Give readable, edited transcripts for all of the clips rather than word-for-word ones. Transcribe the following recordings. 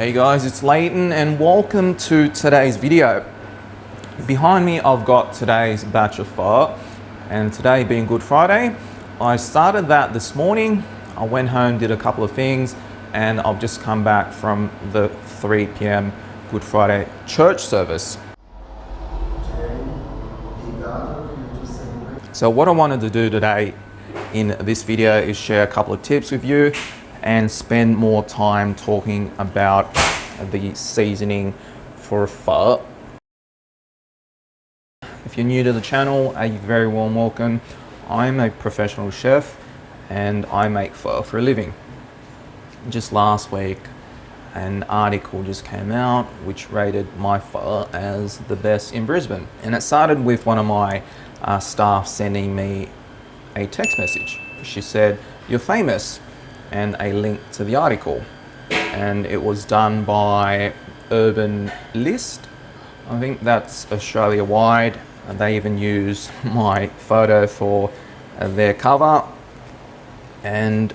Hey guys, it's Leighton and welcome to today's video. Behind me I've got today's batch of pho, and today being Good Friday, I started that this morning. I went home, did a couple of things, and I've just come back from the 3 p.m. Good Friday church service. So what I wanted to do today in this video is share a couple of tips with you and spend more time talking about the seasoning for pho. If you're new to the channel, a very warm welcome. I'm a professional chef and I make pho for a living. Just last week, an article just came out which rated my pho as the best in Brisbane. And it started with one of my staff sending me a text message. She said, "You're famous," and a link to the article. And it was done by Urban List. I think that's Australia wide. And they even use my photo for their cover. And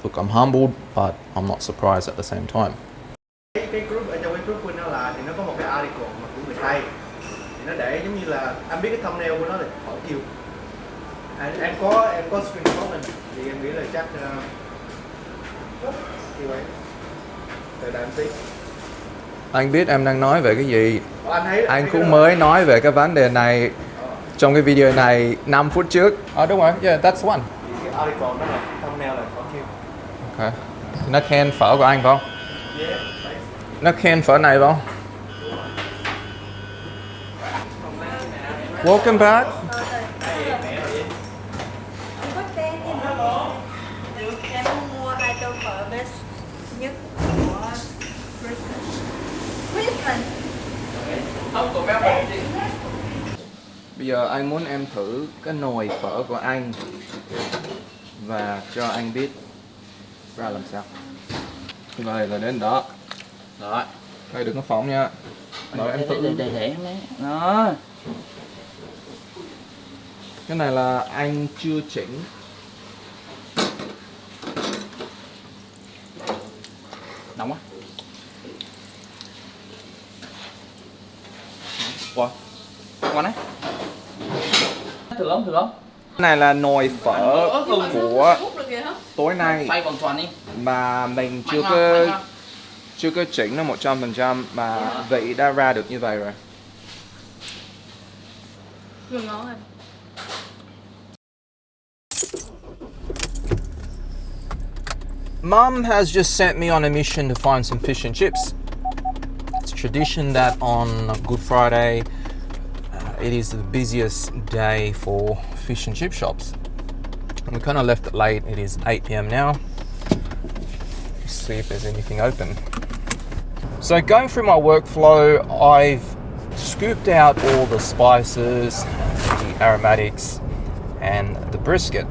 look, I'm humbled, but I'm not surprised at the same time. Cái group ở trong cái group của nó là thì nó có một cái article mà của người Tây, thì nó để giống như là anh biết cái thumbnail của nó là phở kiều. Em có screenshot mình thì em nghĩ là chắc như vậy. Từ đợi em tí. Anh biết em đang nói về cái gì. Anh cũng rồi. mới nói về cái vấn đề này trong cái video này 5 phút trước. Đúng rồi, yeah, that's one. Cái article đó là thumbnail là phở kiều. Okay. Nó khen phở của anh phải không? Yeah. Nó khen phở này phải không? Welcome back. Có tên em em mua hai tô phở best nhất của Brisbane. Bây giờ anh muốn em thử cái nồi phở của anh và cho anh biết ra làm sao. Rồi là đến đó. Đó. Đây đừng có phỏng nha. Rồi em thử. Để đó. Cái này là anh chưa chỉnh. Nóng quá. Wow. Ngon đấy. Thử không? Cái này là nồi phở của tối nay Xoay vòng tròn đi. mà mình Mạnh chưa có chỉnh nó 100% mà vị đã ra được như vậy rồi. Ngon anh. Mum has just sent me on a mission to find some fish and chips. It's tradition that on Good Friday, it is the busiest day for fish and chip shops. And we kind of left it late. It is 8 p.m. now. Let's see if there's anything open. So going through my workflow, I've scooped out all the spices, the aromatics, and the brisket.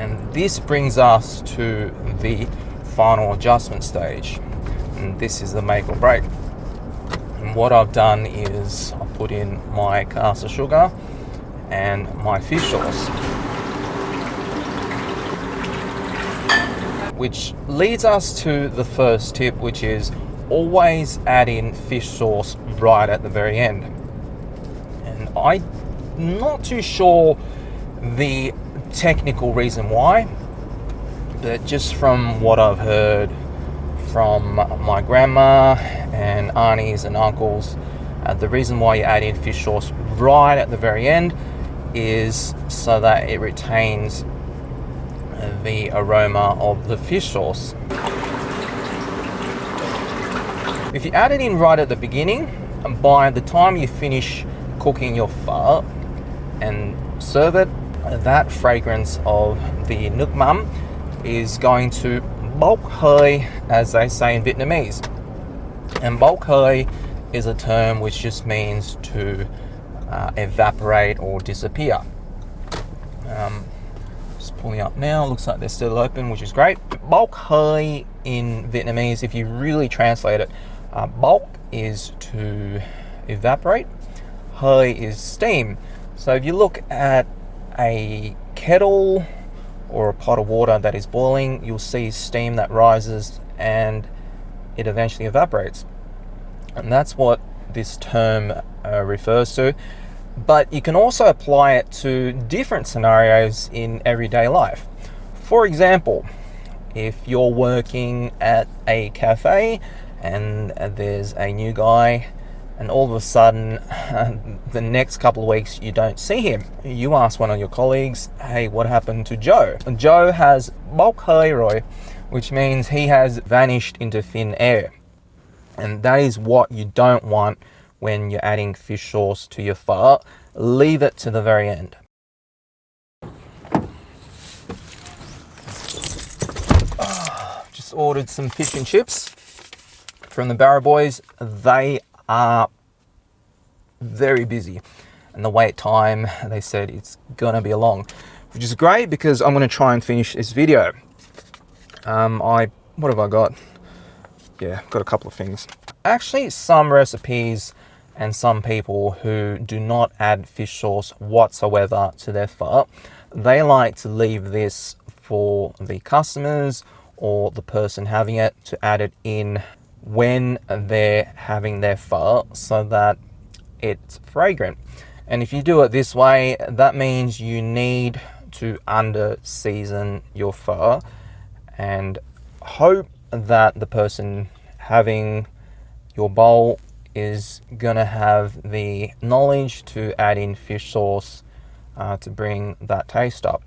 And this brings us to the final adjustment stage. And this is the make or break. And what I've done is I put in my caster sugar and my fish sauce, which leads us to the first tip, which is always add in fish sauce right at the very end. And I'm not too sure the technical reason why, but just from what I've heard from my grandma and aunties and uncles, the reason why you add in fish sauce right at the very end is so that it retains the aroma of the fish sauce. If you add it in right at the beginning, by the time you finish cooking your pho and serve it, that fragrance of the nước mắm is going to bốc hơi, as they say in Vietnamese. And bốc hơi is a term which just means to evaporate or disappear. Just pulling up now, looks like they're still open, which is great. Bốc hơi in Vietnamese, if you really translate it, bốc is to evaporate, hơi is steam. So if you look at a kettle or a pot of water that is boiling, you'll see steam that rises and it eventually evaporates. And that's what this term refers to. But you can also apply it to different scenarios in everyday life. For example, if you're working at a cafe and there's a new guy and all of a sudden the next couple of weeks you don't see him, you ask one of your colleagues, hey, what happened to Joe? And Joe has bulk haliroi, which means he has vanished into thin air. And that is what you don't want when you're adding fish sauce to your pho. Leave it to the very end. Just ordered some fish and chips from the Barra Boys. They are very busy, and the wait time, they said it's gonna be long, which is great because I'm gonna try and finish this video. What have I got? Yeah, got a couple of things. Actually, some recipes and some people who do not add fish sauce whatsoever to their pho, they like to leave this for the customers or the person having it to add it in when they're having their pho so that it's fragrant. And if you do it this way, that means you need to under season your pho and hope that the person having your bowl is gonna have the knowledge to add in fish sauce to bring that taste up.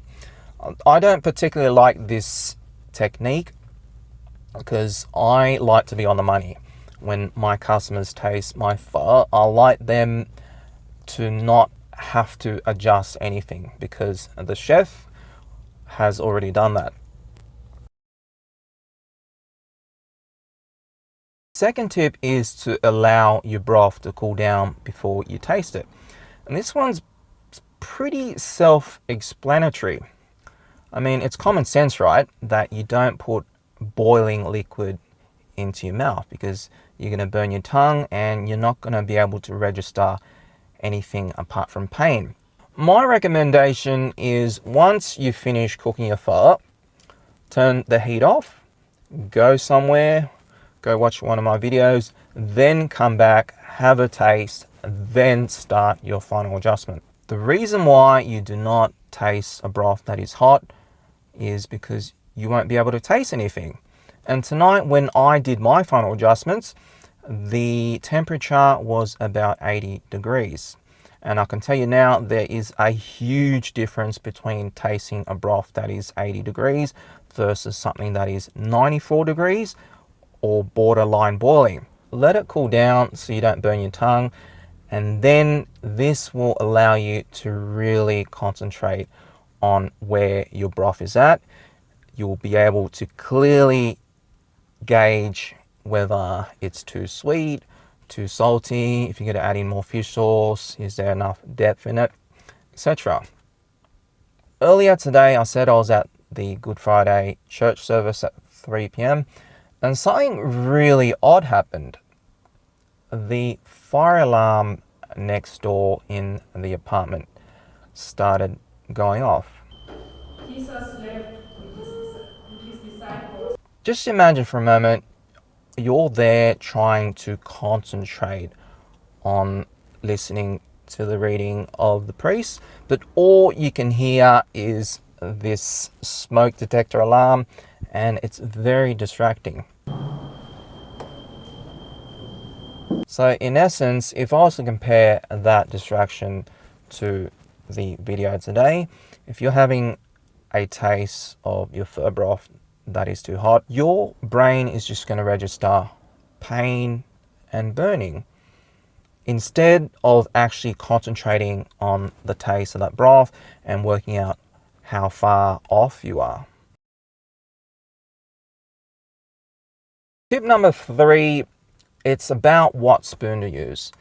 I don't particularly like this technique because I like to be on the money. When my customers taste my pho, I like them to not have to adjust anything because the chef has already done that. Second tip is to allow your broth to cool down before you taste it. And this one's pretty self-explanatory. I mean, it's common sense, right? That you don't put boiling liquid into your mouth because you're going to burn your tongue and you're not going to be able to register anything apart from pain. My recommendation is once you finish cooking your pho, turn the heat off, go somewhere, go watch one of my videos, then come back, have a taste, then start your final adjustment. The reason why you do not taste a broth that is hot is because you won't be able to taste anything. And tonight when I did my final adjustments, the temperature was about 80 degrees. And I can tell you now, there is a huge difference between tasting a broth that is 80 degrees versus something that is 94 degrees or borderline boiling. Let it cool down so you don't burn your tongue, and then this will allow you to really concentrate on where your broth is at. You'll be able to clearly gauge whether it's too sweet, too salty, if you're going to add in more fish sauce, is there enough depth in it, etc. Earlier today I said I was at the Good Friday church service at 3 p.m. and something really odd happened. The fire alarm next door in the apartment started going off. Jesus left with his disciples. Just imagine for a moment, you're there trying to concentrate on listening to the reading of the priest, but all you can hear is this smoke detector alarm, and it's very distracting. So in essence, if I was to compare that distraction to the video today, if you're having a taste of your pho broth that is too hot, your brain is just going to register pain and burning instead of actually concentrating on the taste of that broth and working out how far off you are. Tip number 3, it's about what spoon to use.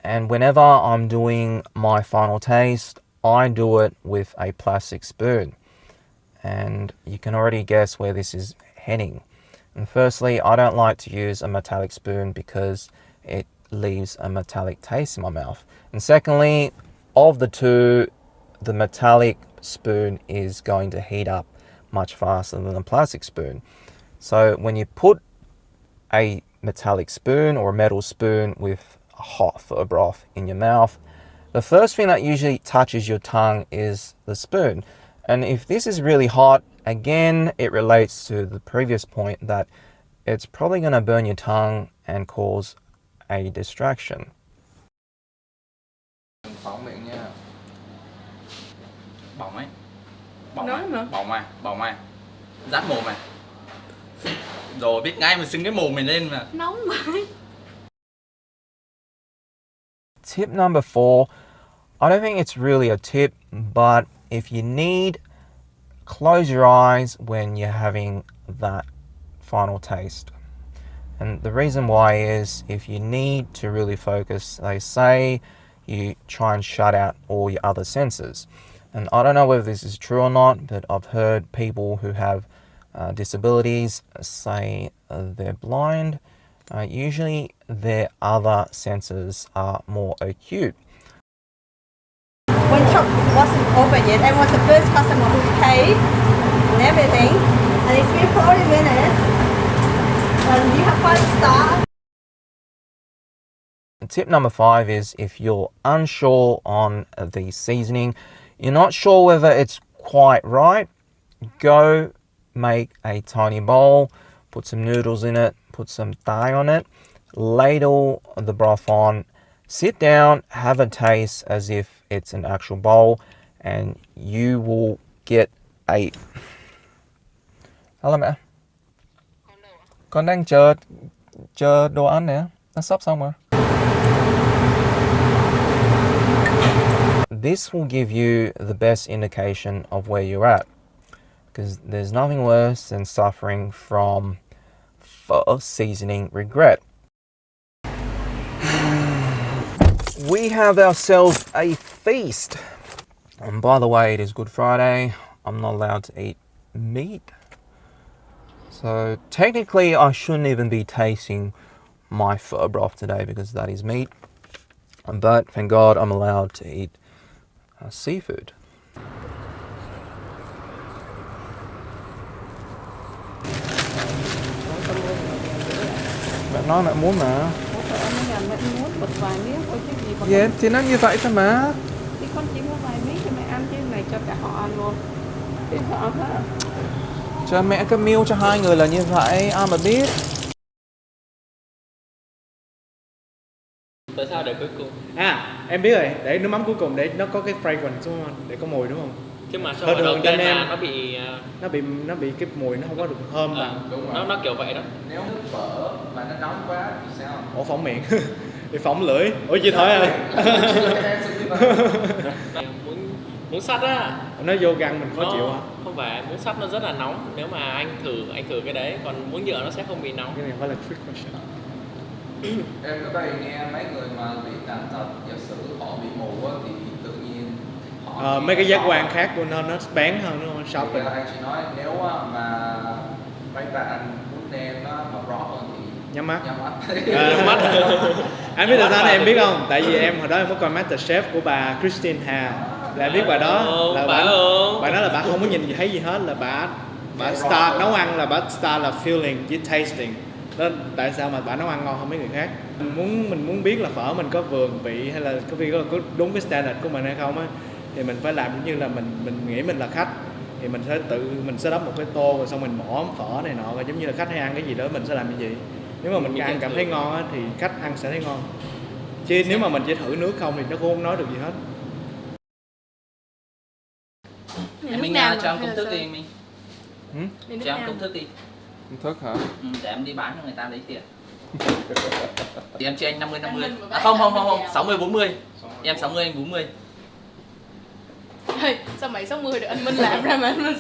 And whenever I'm doing my final taste, I do it with a plastic spoon. And you can already guess where this is heading. And firstly, I don't like to use a metallic spoon because it leaves a metallic taste in my mouth. And secondly, of the two, the metallic spoon is going to heat up much faster than a plastic spoon. So when you put a metallic spoon or a metal spoon with a hot pho broth in your mouth, the first thing that usually touches your tongue is the spoon. And if this is really hot, again, it relates to the previous point that it's probably going to burn your tongue and cause a distraction. Phỏng miệng nha. Bỏng ấy. Nói mà. Bỏng à. Rát mồm à. Rồi biết ngay mà xưng cái mồm mình lên mà. Nóng vậy. Tip number 4, I don't think it's really a tip, but if you need, close your eyes when you're having that final taste. And the reason why is if you need to really focus, they say you try and shut out all your other senses. And I don't know whether this is true or not, but I've heard people who have disabilities say they're blind. Usually their other senses are more acute. When shop wasn't over yet, I was the first customer who paid and everything. And it's been 40 minutes. And you have 5 stars. Tip number 5 is if you're unsure on the seasoning, you're not sure whether it's quite right, go make a tiny bowl, put some noodles in it, put some thai on it, ladle the broth on, sit down, have a taste as if it's an actual bowl, and you will get a... Hello mẹ. Con đang chờ đồ ăn nè, nó sắp xong rồi. This will give you the best indication of where you're at, because there's nothing worse than suffering from pho seasoning regret. We have ourselves a feast. And by the way, it is Good Friday. I'm not allowed to eat meat. So technically I shouldn't even be tasting my pho broth today because that is meat. But thank God I'm allowed to eat seafood. Bạn nói mẹ muốn mà. Dạ, thì nó như vậy thôi mà. Thì con chỉ mua vài miếng cho mẹ ăn chứ này cho cả họ ăn luôn. Biết họ hết. Cho mẹ cái meal cho 2 người là như vậy, ai mà biết. Tại sao để cuối cùng? Em biết rồi, để nước mắm cuối cùng để nó có cái fragrance đúng không? Để có mùi đúng không? Chứ mà sao đầu tiên mà nó bị cái mùi nó không có được thơm mà. Nó kiểu vậy đó. Nếu nước phở mà nó nóng quá thì sao? Ổ phỏng miệng. Bị phỏng lưỡi. Ủa chị thôi ơi. Muốn sắt á. Nó vô găng mình khó chịu hả? Không phải, muốn sắt nó rất là nóng. Nếu mà anh thử cái đấy, còn muốn nhựa nó sẽ không bị nóng. Cái này phải là trick question. Em có thể nghe mấy người mà bị tàn tật, giả sử họ bị mù á thì tự nhiên họ mấy cái giác quan khác của nó bén hơn đúng không? Sharpen. Anh chỉ nói nếu mà mấy bạn muốn đem nó mà rõ hơn thì Nhắm mắt. Nhắm mắt. Anh biết tại sao em biết không? Tại vì em hồi đó em có coi MasterChef của bà Christine Hà. Là em biết bà đó là bà nói là bà không có nhìn gì thấy gì hết, là bà start nấu ăn, là bà start là feeling với tasting. Đó tại sao mà bà nấu ăn ngon hơn mấy người khác. Mình muốn biết là phở mình có vườn vị hay là có đúng cái standard của mình hay không á, thì mình phải làm như là mình nghĩ mình là khách, thì mình sẽ set up một cái tô rồi xong mình bỏ phở này nọ, rồi giống như là khách hay ăn cái gì đó mình sẽ làm như vậy. Nếu mà mình ăn cảm thấy ngon á thì khách ăn sẽ thấy ngon, chứ nếu mà mình chỉ thử nước không thì nó cũng không nói được gì hết. Mình cho em công thức đi mình. Cho em công thức đi. Công thức hả? Để em đi bán cho người ta lấy tiền. Thì em cho anh 50-50. À không, 60-40. Em 60 anh 40. Sao mày 60 được anh Minh làm ra mà anh Minh